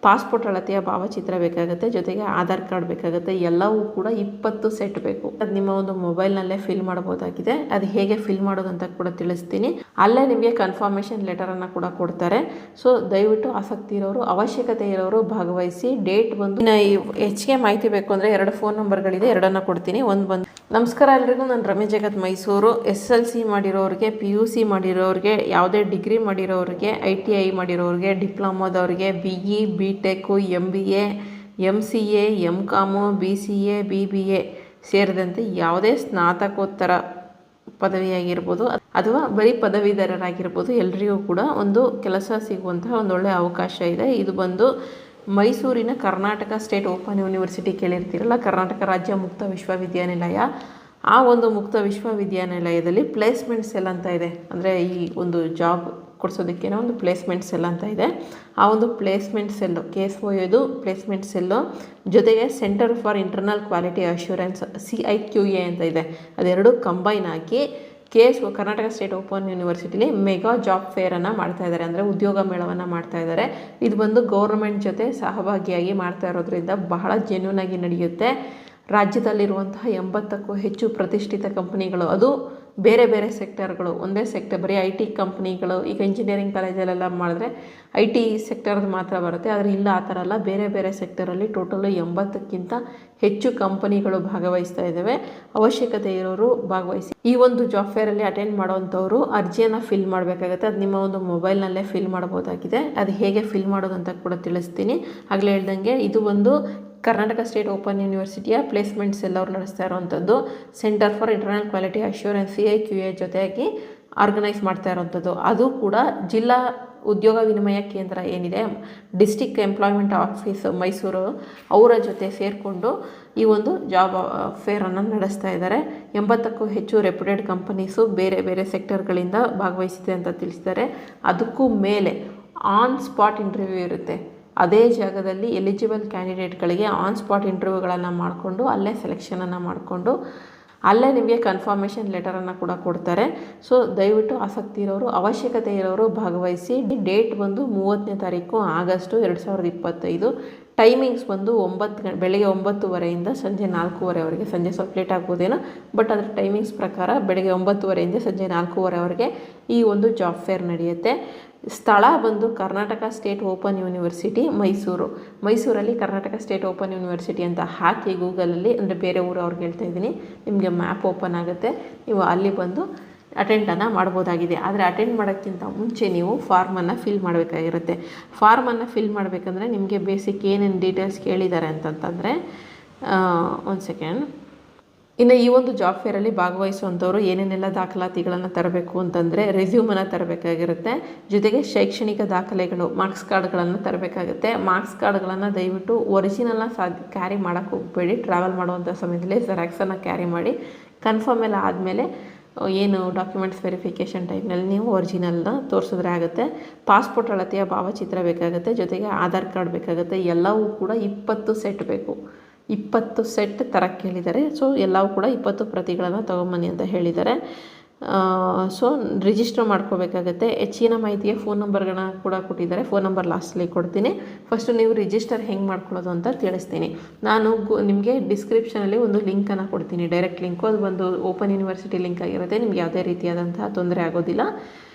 Passport ಅಳತೆಯ ಭಾವಚಿತ್ರ ಬೇಕಾಗುತ್ತೆ, ಜೊತೆಗೆ ಆಧಾರ್ ಕಾರ್ಡ್ ಬೇಕಾಗುತ್ತೆ. ಎಲ್ಲವೂ ಕೂಡ 20 ಸೆಟ್ ಬೇಕು. ಅದು ನಿಮ್ಮ ಒಂದು ಮೊಬೈಲ್ನಲ್ಲೇ ಫಿಲ್ ಮಾಡ್ಬೋದಾಗಿದೆ. ಅದು ಹೇಗೆ ಫಿಲ್ ಮಾಡೋದು ಅಂತ ಕೂಡ ತಿಳಿಸ್ತೀನಿ. ಅಲ್ಲೇ ನಿಮಗೆ ಕನ್ಫರ್ಮೇಷನ್ ಲೆಟರನ್ನು ಕೂಡ ಕೊಡ್ತಾರೆ. ಸೊ ದಯವಿಟ್ಟು ಆಸಕ್ತಿ ಇರೋರು, ಅವಶ್ಯಕತೆ ಇರೋರು ಭಾಗವಹಿಸಿ. ಡೇಟ್ ಬಂದು ಹೆಚ್ಚಿಗೆ ಮಾಹಿತಿ ಬೇಕು ಅಂದರೆ 2 ಫೋನ್ ನಂಬರ್ಗಳಿದೆ, 2 ಕೊಡ್ತೀನಿ. ಒಂದು ಬಂದು ನಮಸ್ಕಾರ ಎಲ್ರಿಗೂ, ನಾನು ರಮೇಶ್ ಜಗತ್ ಮೈಸೂರು. SLC ಮಾಡಿರೋರಿಗೆ, PUC ಮಾಡಿರೋರಿಗೆ, ಯಾವುದೇ ಡಿಗ್ರಿ ಮಾಡಿರೋರಿಗೆ, ITI ಮಾಡಿರೋರಿಗೆ, ಡಿಪ್ಲೊಮೋದವ್ರಿಗೆ, BE BTech MBA MCA MCOM BCA BBA ಸೇರಿದಂತೆ ಯಾವುದೇ ಸ್ನಾತಕೋತ್ತರ ಪದವಿಯಾಗಿರ್ಬೋದು ಅಥವಾ ಬರೀ ಪದವೀಧರರಾಗಿರ್ಬೋದು, ಎಲ್ರಿಗೂ ಕೂಡ ಒಂದು ಕೆಲಸ ಸಿಗುವಂತಹ ಒಂದು ಒಳ್ಳೆಯ ಅವಕಾಶ ಇದೆ. ಇದು ಬಂದು ಮೈಸೂರಿನ ಕರ್ನಾಟಕ ಸ್ಟೇಟ್ ಓಪನ್ ಯೂನಿವರ್ಸಿಟಿ ಕೇಳಿರ್ತೀರಲ್ಲ, ಕರ್ನಾಟಕ ರಾಜ್ಯ ಮುಕ್ತ ವಿಶ್ವವಿದ್ಯಾನಿಲಯ. ಆ ಒಂದು ಮುಕ್ತ ವಿಶ್ವವಿದ್ಯಾನಿಲಯದಲ್ಲಿ ಪ್ಲೇಸ್ಮೆಂಟ್ ಸೆಲ್ ಅಂತ ಇದೆ. ಅಂದರೆ ಈ ಒಂದು ಜಾಬ್ ಕೊಡಿಸೋದಕ್ಕೇನೋ ಒಂದು ಪ್ಲೇಸ್ಮೆಂಟ್ ಸೆಲ್ ಅಂತ ಇದೆ. ಆ ಒಂದು ಪ್ಲೇಸ್ಮೆಂಟ್ ಸೆಲ್ಲು KSO ಇದು ಪ್ಲೇಸ್ಮೆಂಟ್ ಸೆಲ್ಲು, ಜೊತೆಗೆ centre for internal quality assurance CIQA ಅಂತ ಇದೆ. ಅದೆರಡು ಕಂಬೈನ್ ಆಗಿ KSO ಕರ್ನಾಟಕ ಸ್ಟೇಟ್ ಓಪನ್ ಯೂನಿವರ್ಸಿಟಿಲಿ ಮೆಗಾ ಜಾಬ್ ಫೇರನ್ನು ಮಾಡ್ತಾ ಇದ್ದಾರೆ. ಅಂದರೆ ಉದ್ಯೋಗ ಮೇಳವನ್ನು ಮಾಡ್ತಾ ಇದ್ದಾರೆ. ಇದು ಬಂದು ಗೌರ್ಮೆಂಟ್ ಜೊತೆ ಸಹಭಾಗಿಯಾಗಿ ಮಾಡ್ತಾ ಇರೋದ್ರಿಂದ ಬಹಳ ಜೆನ್ಯೂನ್ ಆಗಿ ನಡೆಯುತ್ತೆ. ರಾಜ್ಯದಲ್ಲಿರುವಂತಹ 80ಕ್ಕೂ ಹೆಚ್ಚು ಪ್ರತಿಷ್ಠಿತ ಕಂಪನಿಗಳು, ಅದು ಬೇರೆ ಬೇರೆ ಸೆಕ್ಟರ್ಗಳು, ಒಂದೇ ಸೆಕ್ಟರ್ ಬರೀ IT ಕಂಪ್ನಿಗಳು. ಈಗ ಇಂಜಿನಿಯರಿಂಗ್ ಕಾಲೇಜಲ್ಲೆಲ್ಲ ಮಾಡಿದ್ರೆ IT ಸೆಕ್ಟರ್ದು ಮಾತ್ರ ಬರುತ್ತೆ, ಆದರೆ ಇಲ್ಲ ಆ ಥರ ಅಲ್ಲ. ಬೇರೆ ಬೇರೆ ಸೆಕ್ಟರಲ್ಲಿ ಟೋಟಲು 80ಕ್ಕಿಂತ ಹೆಚ್ಚು ಕಂಪನಿಗಳು ಭಾಗವಹಿಸ್ತಾ ಇದ್ದಾವೆ. ಅವಶ್ಯಕತೆ ಇರೋರು ಭಾಗವಹಿಸಿ. ಈ ಒಂದು ಜಾಬ್ ಫೇರಲ್ಲಿ ಅಟೆಂಡ್ ಮಾಡೋವಂಥವ್ರು ಅರ್ಜಿಯನ್ನು ಫಿಲ್ ಮಾಡಬೇಕಾಗುತ್ತೆ. ಅದು ನಿಮ್ಮ ಒಂದು ಮೊಬೈಲ್ನಲ್ಲೇ ಫಿಲ್ ಮಾಡ್ಬೋದಾಗಿದೆ. ಅದು ಹೇಗೆ ಫಿಲ್ ಮಾಡೋದು ಅಂತ ಕೂಡ ತಿಳಿಸ್ತೀನಿ. ಆಗಲೇ ಹೇಳ್ದಂಗೆ ಇದು ಒಂದು ಕರ್ನಾಟಕ ಸ್ಟೇಟ್ ಓಪನ್ ಯೂನಿವರ್ಸಿಟಿಯ ಪ್ಲೇಸ್ಮೆಂಟ್ ಸೆಲ್ ಅವ್ರು ನಡೆಸ್ತಾ ಇರೋವಂಥದ್ದು. Centre for internal quality assurance CIQA ಜೊತೆಯಾಗಿ ಆರ್ಗನೈಸ್ ಮಾಡ್ತಾ ಇರೋವಂಥದ್ದು. ಅದು ಕೂಡ ಜಿಲ್ಲಾ ಉದ್ಯೋಗ ವಿನಿಮಯ ಕೇಂದ್ರ ಏನಿದೆ, ಡಿಸ್ಟಿಕ್ ಎಂಪ್ಲಾಯ್ಮೆಂಟ್ ಆಫೀಸ್ ಮೈಸೂರು, ಅವರ ಜೊತೆ ಸೇರಿಕೊಂಡು ಈ ಒಂದು ಜಾಬ್ ಫೇರನ್ನು ನಡೆಸ್ತಾ ಇದ್ದಾರೆ. 80ಕ್ಕೂ ಹೆಚ್ಚು ರೆಪ್ಯೂಟೆಡ್ ಕಂಪನೀಸು ಬೇರೆ ಬೇರೆ ಸೆಕ್ಟರ್ಗಳಿಂದ ಭಾಗವಹಿಸಿದೆ ಅಂತ ತಿಳಿಸಿದ್ದಾರೆ. ಅದಕ್ಕೂ ಮೇಲೆ ಆನ್ ಸ್ಪಾಟ್ ಇಂಟರ್ವ್ಯೂ ಇರುತ್ತೆ. ಅದೇ ಜಾಗದಲ್ಲಿ ಎಲಿಜಿಬಲ್ ಕ್ಯಾಂಡಿಡೇಟ್ಗಳಿಗೆ ಆನ್ ಸ್ಪಾಟ್ ಇಂಟರ್ವ್ಯೂಗಳನ್ನು ಮಾಡಿಕೊಂಡು ಅಲ್ಲೇ ಸೆಲೆಕ್ಷನನ್ನು ಮಾಡಿಕೊಂಡು ಅಲ್ಲೇ ನಿಮಗೆ ಕನ್ಫರ್ಮೇಷನ್ ಲೆಟರನ್ನು ಕೂಡ ಕೊಡ್ತಾರೆ. ಸೊ ದಯವಿಟ್ಟು ಆಸಕ್ತಿ ಇರೋರು, ಅವಶ್ಯಕತೆ ಇರೋರು ಭಾಗವಹಿಸಿ. ಡೇಟ್ ಬಂದು 30ನೇ ತಾರೀಕು ಆಗಸ್ಟ್ 2025. ಟೈಮಿಂಗ್ಸ್ ಬಂದು ಬೆಳಗ್ಗೆ 9:30 ಸಂಜೆ 4:30ವರೆಗೆ. ಸಂಜೆ ಸ್ವಲ್ಪ ಲೇಟ್ ಆಗ್ಬೋದೇನೋ, ಬಟ್ ಅದರ ಟೈಮಿಂಗ್ಸ್ ಪ್ರಕಾರ ಬೆಳಗ್ಗೆ 9:30 ಸಂಜೆ 4:30ವರೆಗೆ ಈ ಒಂದು ಜಾಬ್ ಫೇರ್ ನಡೆಯುತ್ತೆ. ಸ್ಥಳ ಬಂದು ಕರ್ನಾಟಕ ಸ್ಟೇಟ್ ಓಪನ್ ಯೂನಿವರ್ಸಿಟಿ ಮೈಸೂರಲ್ಲಿ ಕರ್ನಾಟಕ ಸ್ಟೇಟ್ ಓಪನ್ ಯೂನಿವರ್ಸಿಟಿ ಅಂತ ಹಾಕಿ ಗೂಗಲಲ್ಲಿ, ಅಂದರೆ ಬೇರೆ ಊರು ಅವ್ರಿಗೆ ಹೇಳ್ತಾ ಇದ್ದೀನಿ, ನಿಮಗೆ ಮ್ಯಾಪ್ ಓಪನ್ ಆಗುತ್ತೆ. ನೀವು ಅಲ್ಲಿ ಬಂದು ಅಟೆಂಡನ್ನು ಮಾಡ್ಬೋದಾಗಿದೆ. ಆದರೆ ಅಟೆಂಡ್ ಮಾಡೋಕ್ಕಿಂತ ಮುಂಚೆ ನೀವು ಫಾರ್ಮನ್ನು ಫಿಲ್ ಮಾಡಬೇಕಾಗಿರುತ್ತೆ. ಫಾರ್ಮನ್ನು ಫಿಲ್ ಮಾಡಬೇಕಂದ್ರೆ ನಿಮಗೆ ಬೇಸಿಕ್ ಏನೇನು ಡೀಟೇಲ್ಸ್ ಕೇಳಿದ್ದಾರೆ ಅಂತಂತಂದರೆ, ಒಂದು ಸೆಕೆಂಡ್. ಇನ್ನು ಈ ಒಂದು ಜಾಬ್ ಫೇರಲ್ಲಿ ಭಾಗವಹಿಸುವಂಥವ್ರು ಏನೇನೆಲ್ಲ ದಾಖಲಾತಿಗಳನ್ನು ತರಬೇಕು ಅಂತಂದರೆ, ರೆಸ್ಯೂಮನ್ನು ತರಬೇಕಾಗಿರುತ್ತೆ. ಜೊತೆಗೆ ಶೈಕ್ಷಣಿಕ ದಾಖಲೆಗಳು, ಮಾರ್ಕ್ಸ್ ಕಾರ್ಡ್ಗಳನ್ನು ತರಬೇಕಾಗುತ್ತೆ. ಮಾರ್ಕ್ಸ್ ಕಾರ್ಡ್ಗಳನ್ನು ದಯವಿಟ್ಟು ಒರಿಜಿನಲ್ನ ಕ್ಯಾರಿ ಮಾಡೋಕ್ಕೆ ಹೋಗಬೇಡಿ. ಟ್ರಾವೆಲ್ ಮಾಡುವಂಥ ಸಮಯದಲ್ಲಿ ಜೆರಾಕ್ಸನ್ನು ಕ್ಯಾರಿ ಮಾಡಿ. ಕನ್ಫರ್ಮ್ ಎಲ್ಲ ಆದಮೇಲೆ ಏನು ಡಾಕ್ಯುಮೆಂಟ್ಸ್ ವೆರಿಫಿಕೇಷನ್ ಟೈಮ್ನಲ್ಲಿ ನೀವು ಒರಿಜಿನಲ್ನ ತೋರಿಸಿದ್ರೆ ಆಗುತ್ತೆ. ಪಾಸ್ಪೋರ್ಟ್ ಅಳತೆಯ ಭಾವಚಿತ್ರ ಬೇಕಾಗುತ್ತೆ, ಜೊತೆಗೆ ಆಧಾರ್ ಕಾರ್ಡ್ ಬೇಕಾಗುತ್ತೆ. ಎಲ್ಲವೂ ಕೂಡ 20 ಸೆಟ್ ಬೇಕು. 20 ಸೆಟ್ ತರಕ್ಕೆ ಹೇಳಿದ್ದಾರೆ. ಸೊ ಎಲ್ಲವೂ ಕೂಡ 20 ಪ್ರತಿಗಳನ್ನು ತೊಗೊಂಬನ್ನಿ ಅಂತ ಹೇಳಿದ್ದಾರೆ. ಸೊ ರಿಜಿಸ್ಟರ್ ಮಾಡ್ಕೋಬೇಕಾಗತ್ತೆ. ಹೆಚ್ಚಿನ ಮಾಹಿತಿಗೆ ಫೋನ್ ನಂಬರ್ಗಳನ್ನ ಕೂಡ ಕೊಟ್ಟಿದ್ದಾರೆ. ಫೋನ್ ನಂಬರ್ ಲಾಸ್ಟಲ್ಲಿ ಕೊಡ್ತೀನಿ. ಫಸ್ಟು ನೀವು ರಿಜಿಸ್ಟರ್ ಹೆಂಗೆ ಮಾಡ್ಕೊಳ್ಳೋದು ಅಂತ ತಿಳಿಸ್ತೀನಿ. ನಾನು ನಿಮಗೆ ಡಿಸ್ಕ್ರಿಪ್ಷನಲ್ಲಿ ಒಂದು ಲಿಂಕನ್ನು ಕೊಡ್ತೀನಿ, ಡೈರೆಕ್ಟ್ ಲಿಂಕು. ಅದು ಬಂದು ಓಪನ್ ಯೂನಿವರ್ಸಿಟಿ ಲಿಂಕ್ ಆಗಿರುತ್ತೆ. ನಿಮ್ಗೆ ಯಾವುದೇ ರೀತಿಯಾದಂತಹ ತೊಂದರೆ ಆಗೋದಿಲ್ಲ.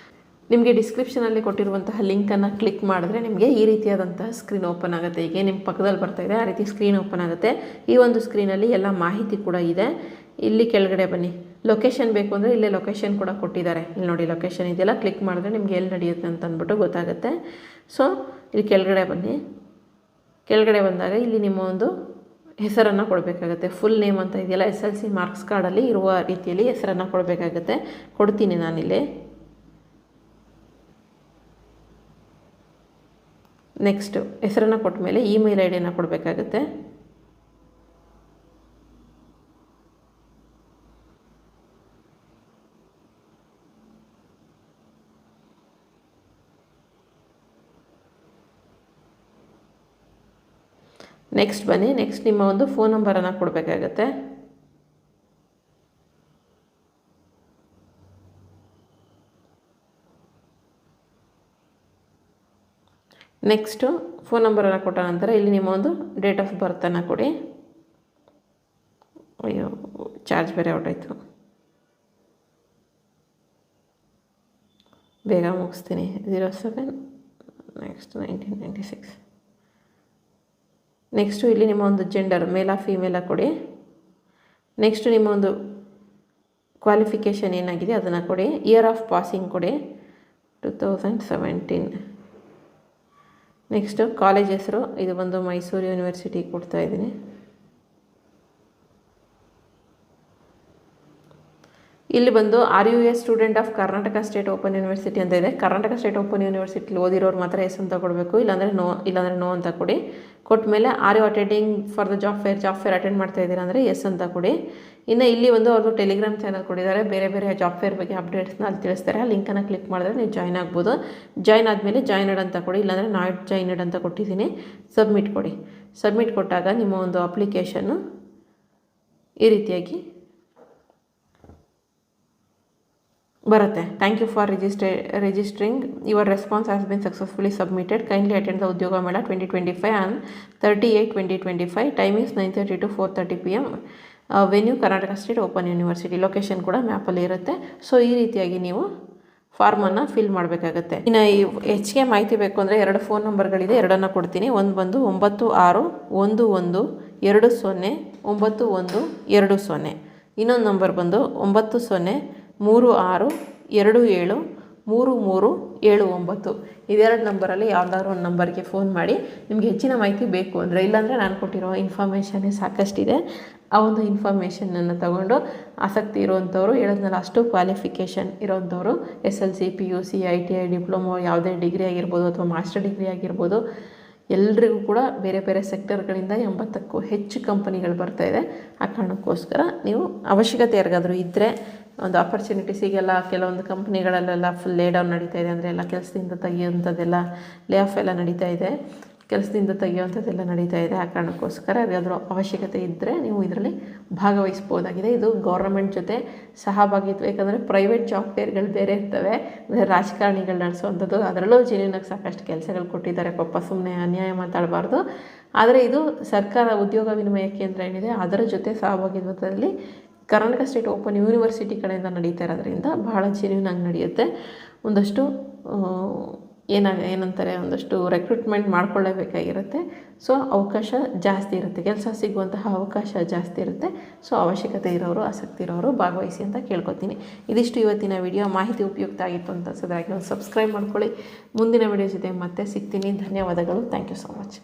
ನಿಮಗೆ ಡಿಸ್ಕ್ರಿಪ್ಷನಲ್ಲಿ ಕೊಟ್ಟಿರುವಂತಹ ಲಿಂಕನ್ನು ಕ್ಲಿಕ್ ಮಾಡಿದ್ರೆ ನಿಮಗೆ ಈ ರೀತಿಯಾದಂತಹ ಸ್ಕ್ರೀನ್ ಓಪನ್ ಆಗುತ್ತೆ. ಹೀಗೆ ನಿಮ್ಮ ಪಕ್ಕದಲ್ಲಿ ಬರ್ತಾಯಿದೆ, ಆ ರೀತಿ ಸ್ಕ್ರೀನ್ ಓಪನ್ ಆಗುತ್ತೆ. ಈ ಒಂದು ಸ್ಕ್ರೀನಲ್ಲಿ ಎಲ್ಲ ಮಾಹಿತಿ ಕೂಡ ಇದೆ. ಇಲ್ಲಿ ಕೆಳಗಡೆ ಬನ್ನಿ, ಲೊಕೇಶನ್ ಬೇಕು ಅಂದರೆ ಇಲ್ಲೇ ಲೊಕೇಶನ್ ಕೂಡ ಕೊಟ್ಟಿದ್ದಾರೆ. ಇಲ್ಲಿ ನೋಡಿ ಲೊಕೇಶನ್ ಇದೆಯಲ್ಲ, ಕ್ಲಿಕ್ ಮಾಡಿದ್ರೆ ನಿಮ್ಗೆ ಎಲ್ಲಿ ನಡೆಯುತ್ತೆ ಅಂತ ಅಂದ್ಬಿಟ್ಟು ಗೊತ್ತಾಗುತ್ತೆ. ಸೊ ಇಲ್ಲಿ ಕೆಳಗಡೆ ಬನ್ನಿ. ಕೆಳಗಡೆ ಬಂದಾಗ ಇಲ್ಲಿ ನಿಮ್ಮ ಒಂದು ಹೆಸರನ್ನು ಕೊಡಬೇಕಾಗತ್ತೆ. ಫುಲ್ ನೇಮ್ ಅಂತ ಇದೆಯಲ್ಲ, SLC ಮಾರ್ಕ್ಸ್ ಕಾರ್ಡಲ್ಲಿ ಇರುವ ರೀತಿಯಲ್ಲಿ ಹೆಸರನ್ನು ಕೊಡಬೇಕಾಗತ್ತೆ. ಕೊಡ್ತೀನಿ ನಾನಿಲ್ಲಿ. ನೆಕ್ಸ್ಟು ಹೆಸರನ್ನು ಕೊಟ್ಟ ಮೇಲೆ ಇಮೇಲ್ ID ಕೊಡಬೇಕಾಗುತ್ತೆ. ನೆಕ್ಸ್ಟ್ ಬನ್ನಿ. ನೆಕ್ಸ್ಟ್ ನಿಮ್ಮ ಒಂದು ಫೋನ್ ನಂಬರನ್ನು ಕೊಡಬೇಕಾಗತ್ತೆ. ನೆಕ್ಸ್ಟು ಫೋನ್ ನಂಬರನ್ನು ಕೊಟ್ಟ ನಂತರ ಇಲ್ಲಿ ನಿಮ್ಮ ಒಂದು ಡೇಟ್ ಆಫ್ ಬರ್ತನ್ನು ಕೊಡಿ. ಅಯ್ಯೋ ಚಾರ್ಜ್ ಬೇರೆ ಹೊರಟಾಯ್ತು, ಬೇಗ ಮುಗಿಸ್ತೀನಿ. 07 ನೆಕ್ಸ್ಟ್ 1996. ನೆಕ್ಸ್ಟು ಇಲ್ಲಿ ನಿಮ್ಮ ಒಂದು ಜೆಂಡರ್ ಮೇಲಾ ಫೀಮೇಲಾ ಕೊಡಿ. ನೆಕ್ಸ್ಟು ನಿಮ್ಮ ಒಂದು ಕ್ವಾಲಿಫಿಕೇಷನ್ ಏನಾಗಿದೆ ಅದನ್ನು ಕೊಡಿ. ಇಯರ್ ಆಫ್ ಪಾಸಿಂಗ್ ಕೊಡಿ 2017. ನೆಕ್ಸ್ಟು ಕಾಲೇಜ್ ಹೆಸರು ಇದು ಬಂದು ಮೈಸೂರು ಯೂನಿವರ್ಸಿಟಿ ಕೊಡ್ತಾಯಿದ್ದೀನಿ. ಇಲ್ಲಿ ಬಂದು are you a student of Karnataka state open university ಅಂತ ಇದೆ. ಕರ್ನಾಟಕ ಸ್ಟೇಟ್ ಓಪನ್ ಯೂನಿವರ್ಸಿಟಿಲಿ ಓದಿರೋರು ಮಾತ್ರ ಎಸ್ ಅಂತ ಕೊಡಬೇಕು, ಇಲ್ಲಾಂದರೆ ನೋ ಅಂತ ಕೊಡಿ. ಕೊಟ್ಟ ಮೇಲೆ are you attending for the job fair attend ಮಾಡ್ತಾ ಇದ್ದೀರಾ ಅಂದರೆ ಎಸ್ ಅಂತ ಕೊಡಿ. ಇನ್ನು ಇಲ್ಲಿ ಒಂದು ಅವ್ರದ್ದು ಟೆಲಿಗ್ರಾಮ್ ಚಾನಲ್ ಕೊಟ್ಟಿದ್ದಾರೆ, ಬೇರೆ ಜಾಬ್ ಫೇರ್ ಬಗ್ಗೆ ಅಪ್ಡೇಟ್ಸ್ನ ಅಲ್ಲಿ ತಿಳಿಸ್ತಾರೆ. ಆ ಲಿಂಕನ್ನು ಕ್ಲಿಕ್ ಮಾಡಿದ್ರೆ ನೀವು ಜಾಯ್ನ್ ಆಗ್ಬೋದು. ಜಾಯ್ನ್ ಆದಮೇಲೆ ಜಾಯ್ನಡ್ ಅಂತ ಕೊಡಿ, ಇಲ್ಲಾಂದರೆ ನಾಟ್ ಜಾಯ್ನಡ್ ಅಂತ ಕೊಟ್ಟಿದ್ದೀನಿ. ಸಬ್ಮಿಟ್ ಕೊಡಿ. ಸಬ್ಮಿಟ್ ಕೊಟ್ಟಾಗ ನಿಮ್ಮ ಒಂದು ಅಪ್ಲಿಕೇಶನ್ನು ಈ ರೀತಿಯಾಗಿ ಬರುತ್ತೆ. Thank you for registering your response has been successfully submitted. Kindly attend the ಉದ್ಯೋಗ ಮೇಳ 2025 on 30/8/2025. Time is 9:30 to 4:30 PM. Venue Karnataka state open university. Location ಕೂಡ ಮ್ಯಾಪಲ್ಲಿ ಇರುತ್ತೆ. ಸೊ ಈ ರೀತಿಯಾಗಿ ನೀವು ಫಾರ್ಮನ್ನು ಫಿಲ್ ಮಾಡಬೇಕಾಗತ್ತೆ. ಇನ್ನು ಹೆಚ್ಚಿಗೆ ಮಾಹಿತಿ ಬೇಕು ಅಂದರೆ 2 ಫೋನ್ ನಂಬರ್ಗಳಿದೆ, ಎರಡನ್ನು ಕೊಡ್ತೀನಿ. ಒಂದು ಬಂದು 9611091920. ಇನ್ನೊಂದು ನಂಬರ್ ಬಂದು 9036273379. ಇದೆರಡು ನಂಬರಲ್ಲಿ ಯಾವುದಾದ್ರು ಒಂದು ನಂಬರ್ಗೆ ಫೋನ್ ಮಾಡಿ. ನಿಮಗೆ ಹೆಚ್ಚಿನ ಮಾಹಿತಿ ಬೇಕು ಅಂದರೆ, ಇಲ್ಲಾಂದರೆ ನಾನು ಕೊಟ್ಟಿರೋ ಇನ್ಫಾರ್ಮೇಷನ್ನೇ ಸಾಕಷ್ಟಿದೆ. ಆ ಒಂದು ಇನ್ಫಾರ್ಮೇಷನನ್ನು ತಗೊಂಡು ಆಸಕ್ತಿ ಇರುವಂಥವ್ರು, ಹೇಳಿದ್ನಲ್ಲ ಅಷ್ಟು ಕ್ವಾಲಿಫಿಕೇಷನ್ ಇರೋಂಥವ್ರು, SLC PUC ITI ಡಿಪ್ಲೊಮೊ ಯಾವುದೇ ಡಿಗ್ರಿ ಆಗಿರ್ಬೋದು ಅಥವಾ ಮಾಸ್ಟರ್ ಡಿಗ್ರಿ ಆಗಿರ್ಬೋದು, ಎಲ್ರಿಗೂ ಕೂಡ ಬೇರೆ ಸೆಕ್ಟರ್ಗಳಿಂದ 80ಕ್ಕೂ ಹೆಚ್ಚು ಕಂಪನಿಗಳು ಬರ್ತಾಯಿದೆ. ಆ ಕಾರಣಕ್ಕೋಸ್ಕರ ನೀವು ಅವಶ್ಯಕತೆ ಯಾರಿಗಾದರೂ ಇದ್ದರೆ, ಒಂದು ಆಪರ್ಚುನಿಟೀಸಿಗೆಲ್ಲ ಕೆಲವೊಂದು ಕಂಪ್ನಿಗಳಲ್ಲೆಲ್ಲ ಫುಲ್ ಲೇ ಡೌನ್ ನಡೀತಾ ಇದೆ, ಅಂದರೆ ಎಲ್ಲ ಕೆಲಸದಿಂದ ತೆಗಿಯೋಂಥದ್ದೆಲ್ಲ ಲೇ ಆಫ್ ಎಲ್ಲ ನಡೀತಾ ಇದೆ, ಕೆಲಸದಿಂದ ತೆಗಿಯೋವಂಥದ್ದೆಲ್ಲ ನಡೀತಾ ಇದೆ. ಆ ಕಾರಣಕ್ಕೋಸ್ಕರ ಯಾವ್ದಾದರೂ ಅವಶ್ಯಕತೆ ಇದ್ದರೆ ನೀವು ಇದರಲ್ಲಿ ಭಾಗವಹಿಸ್ಬೋದಾಗಿದೆ. ಇದು ಗೌರ್ಮೆಂಟ್ ಜೊತೆ ಸಹಭಾಗಿತ್ವ. ಯಾಕಂದರೆ ಪ್ರೈವೇಟ್ ಜಾಬ್ ಫೇರ್ಗಳು ಬೇರೆ ಇರ್ತವೆ, ಅಂದರೆ ರಾಜಕಾರಣಿಗಳು ನಡೆಸುವಂಥದ್ದು, ಅದರಲ್ಲೂ ಜೆನ್ಯೂನಾಗಿ ಸಾಕಷ್ಟು ಕೆಲಸಗಳು ಕೊಟ್ಟಿದ್ದಾರೆ. ಪಾಪ ಸುಮ್ಮನೆ ಅನ್ಯಾಯ ಮಾತಾಡಬಾರ್ದು. ಆದರೆ ಇದು ಸರ್ಕಾರ ಉದ್ಯೋಗ ವಿನಿಮಯ ಕೇಂದ್ರ ಏನಿದೆ ಅದರ ಜೊತೆ ಸಹಭಾಗಿತ್ವದಲ್ಲಿ ಕರ್ನಾಟಕ ಸ್ಟೇಟ್ ಓಪನ್ ಯೂನಿವರ್ಸಿಟಿ ಕಡೆಯಿಂದ ನಡೀತಾ ಇರೋದ್ರಿಂದ ಬಹಳ ಜೆನ್ಯೂನಾಗಿ ನಡೆಯುತ್ತೆ. ಒಂದಷ್ಟು ಏನಂತಾರೆ, ಒಂದಷ್ಟು ರೆಕ್ರೂಟ್ಮೆಂಟ್ ಮಾಡ್ಕೊಳ್ಳೇಬೇಕಾಗಿರುತ್ತೆ. ಸೊ ಅವಕಾಶ ಜಾಸ್ತಿ ಇರುತ್ತೆ, ಕೆಲಸ ಸಿಗುವಂತಹ ಅವಕಾಶ ಜಾಸ್ತಿ ಇರುತ್ತೆ. ಸೊ ಅವಶ್ಯಕತೆ ಇರೋರು, ಆಸಕ್ತಿ ಇರೋರು ಭಾಗವಹಿಸಿ ಅಂತ ಕೇಳ್ಕೊತೀನಿ. ಇದಿಷ್ಟು ಇವತ್ತಿನ ವಿಡಿಯೋ. ಮಾಹಿತಿ ಉಪಯುಕ್ತ ಆಗಿತ್ತು ಅಂತ ಅನ್ಸೋದಾಗಿ ಒಂದು ಸಬ್ಸ್ಕ್ರೈಬ್ ಮಾಡ್ಕೊಳ್ಳಿ. ಮುಂದಿನ ವಿಡಿಯೋ ಜೊತೆ ಮತ್ತೆ ಸಿಗ್ತೀನಿ. ಧನ್ಯವಾದಗಳು. Thank you so much.